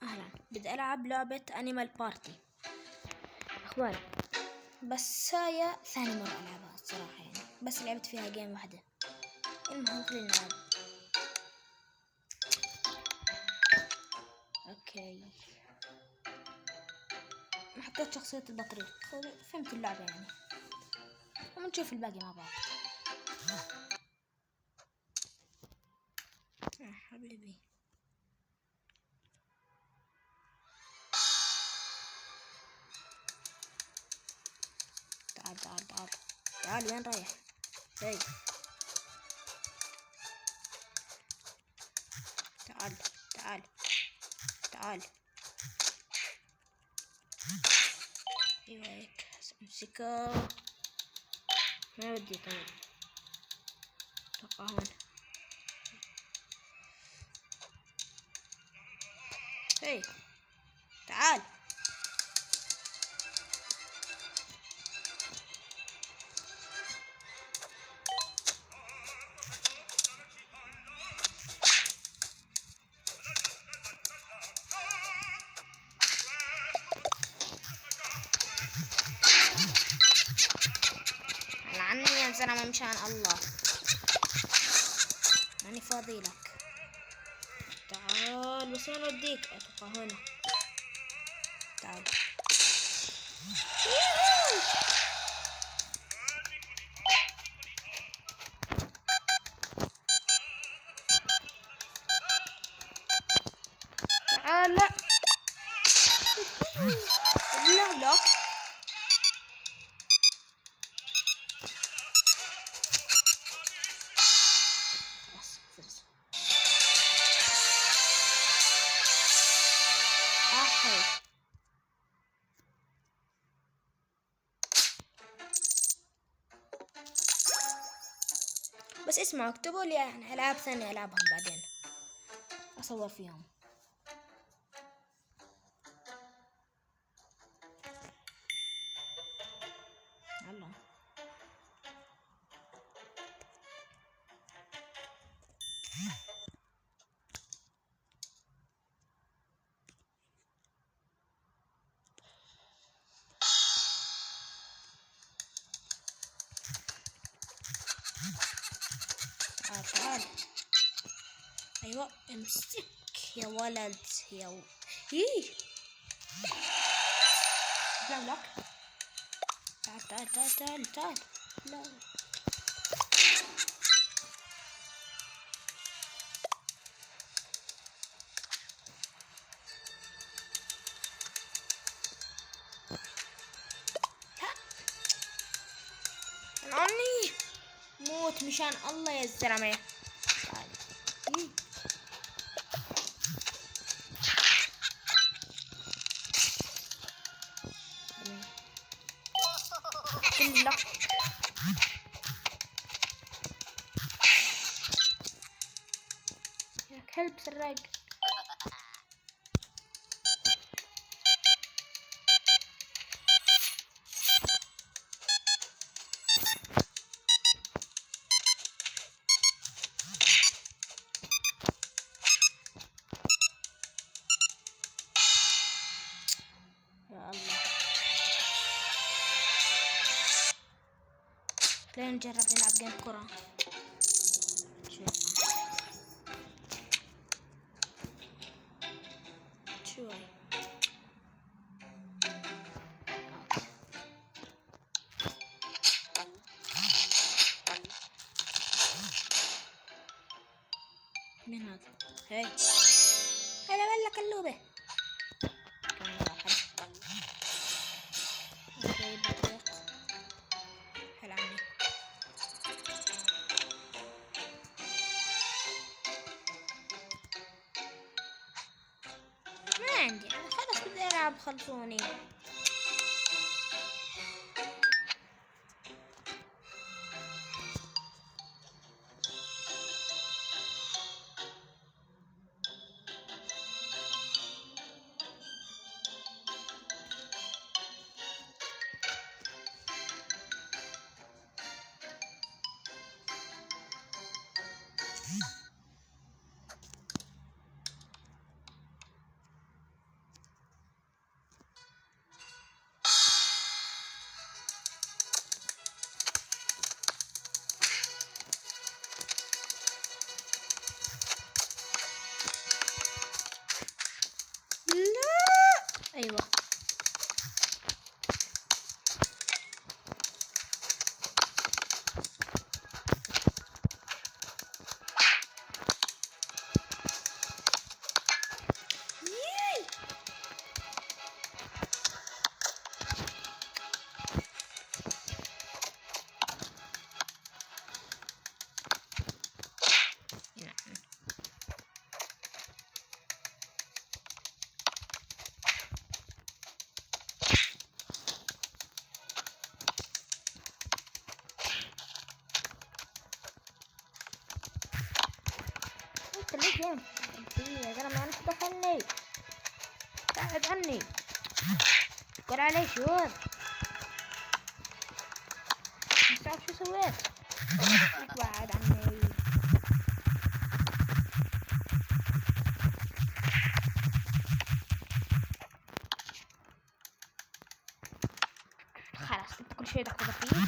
أهلا، بدي ألعب لعبة أنيمال بارتي. أخوان، بس هاي ثاني مرة ألعبها الصراحة، يعني بس لعبت فيها جيم واحدة. المهم خلينا نلعب. أوكي، حطيت شخصية البطريق، فهمت اللعبة يعني، ونشوف الباقي مع بعض. حبيبي، تعال تعال تعال تعال، وين رايح؟ هاي، تعال تعال تعال. ايوه هيك، امسكه. ما بدي. طيب اتوقع هون. هاي، تعال. عني يا زلمة مشان الله، ماني فاضي لك. تعال، بس وين اوديك؟ اتوقع هنا. تعال. تعال. لا لا لا، بس فرصة. احي، بس اسمعوا، اكتبوا لي يعني العاب ثانية العبهم بعدين اصور فيهم. يلا. تعال تعال. ايوه امسك يا ولد ايه، لا لا، تعال تعال تعال تعال تعال. لا لا، عني موت مشان الله يا زلمة. تعال. إيه. لك يا كلب سراق. يا الله، خلينا نجرب نلعب جيم كرة. شوي مين هذا؟ هاي، هلا والله كلوبة. كان واحد. اوكي بطريق. هلا عني. ما عندي انا، خلاص بدي العب، خلصوني. ايوه انت ليه جيم يا زلمة؟ انا دخلني، بعد عني، قول علي شوف مش عارف شو سويت. بعد عني. خلاص انت كل شيء تاخذه فيه.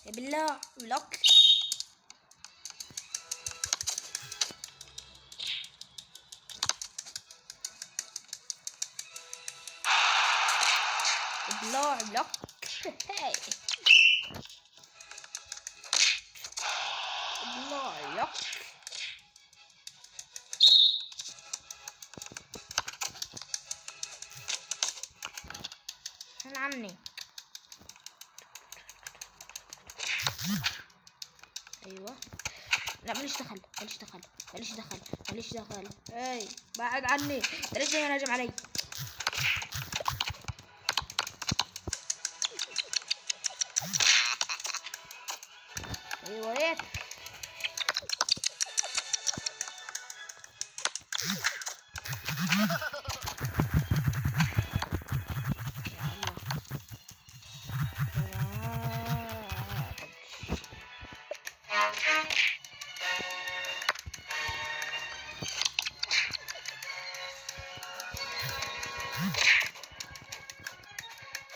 يا بالله بلوك. بلوك. هاي بلوك. انا عمي. ايوه لا ماليش دخل ماليش دخل ماليش دخل ماليش دخل. اي بعد عني، ليش دايما هاجم علي؟ ايوه هيك.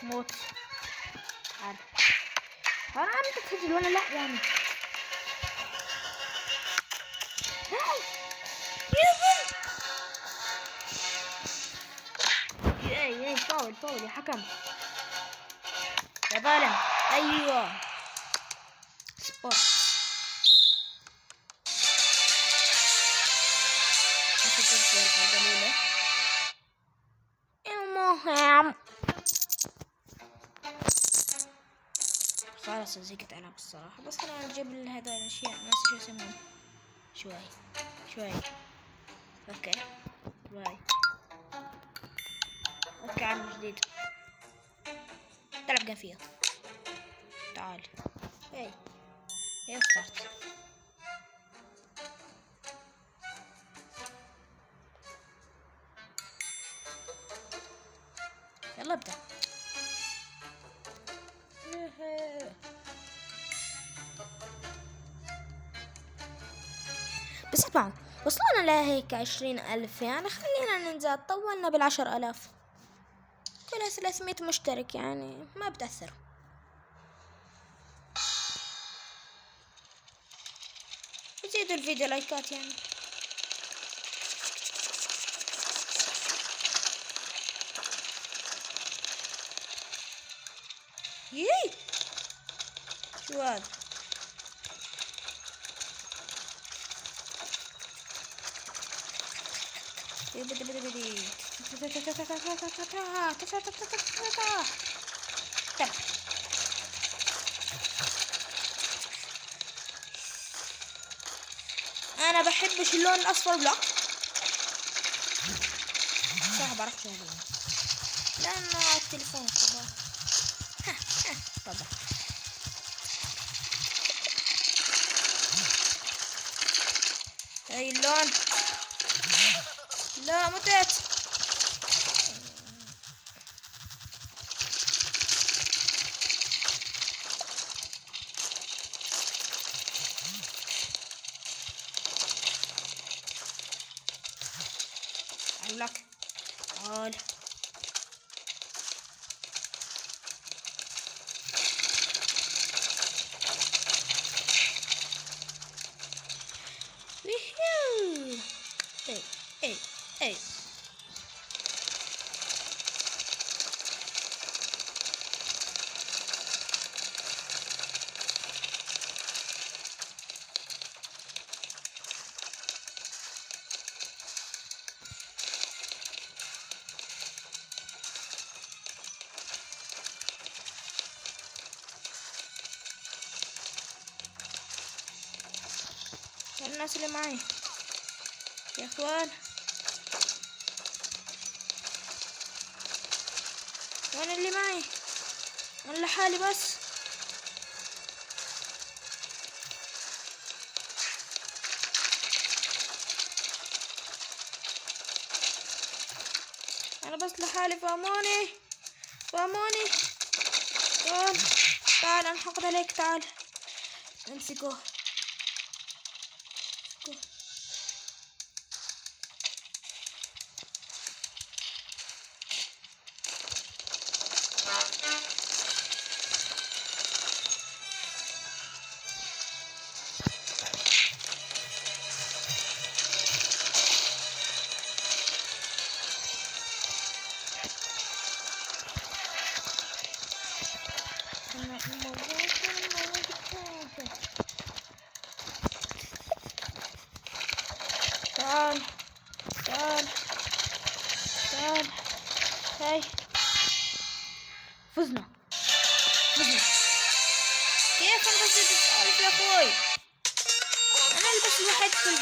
موت. تعال انا عم تسجل ولا لا يعني؟ اي فاول فاول يا حكم يا ظالم. ايوه سبورت. المهم خلاص زهقت انا بالصراحة، بس انا اجيب هذا الاشياء ناس شو يسمون. شوي اوكي باي. اوكي عالم جديد تلعب جيم فيها. تعال هي اخترت. يلا ابدأ. بس اسمعوا، وصلنا لهيك 20,000 يعني، خلينا ننزل طولنا بال10,000 كلها 300 مشترك يعني ما بتأثر. وزيدوا الفيديو لايكات يعني. يي شو هذا؟ بدي انا بحبش اللون الاصفر بلوك صح، بعرف شو هذا لانه التليفون طبعا. اي اللون. لا متت. لك تعال الناس اللي معي يا اخوان، وين اللي معي؟ انا لحالي بس. انا بس لحالي، فهموني فهموني. تعال تعال انحقد عليك، تعال امسكوه. تعال تعال تعال. هاي فزنا فزنا. كيف انا بس جبت الف يا اخوي؟ انا اللي بس الوحيد في الجيم.